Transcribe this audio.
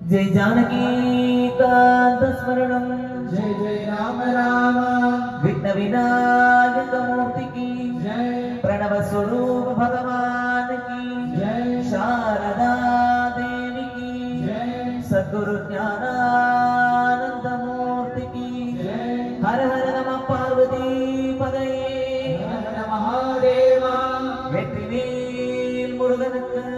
जय जानकी कांत स्मरणम जय जय राम राम विघ्न विनायक मूर्ति की जय प्रणव स्वरूप भगवान की जय शारदा देवी की जय सद्गुरु ज्ञानानंद मूर्ति की जय हर हर नमः पार्वती पदये हर हर महादेवा वेट्रिवेल मुरुगनुक्कु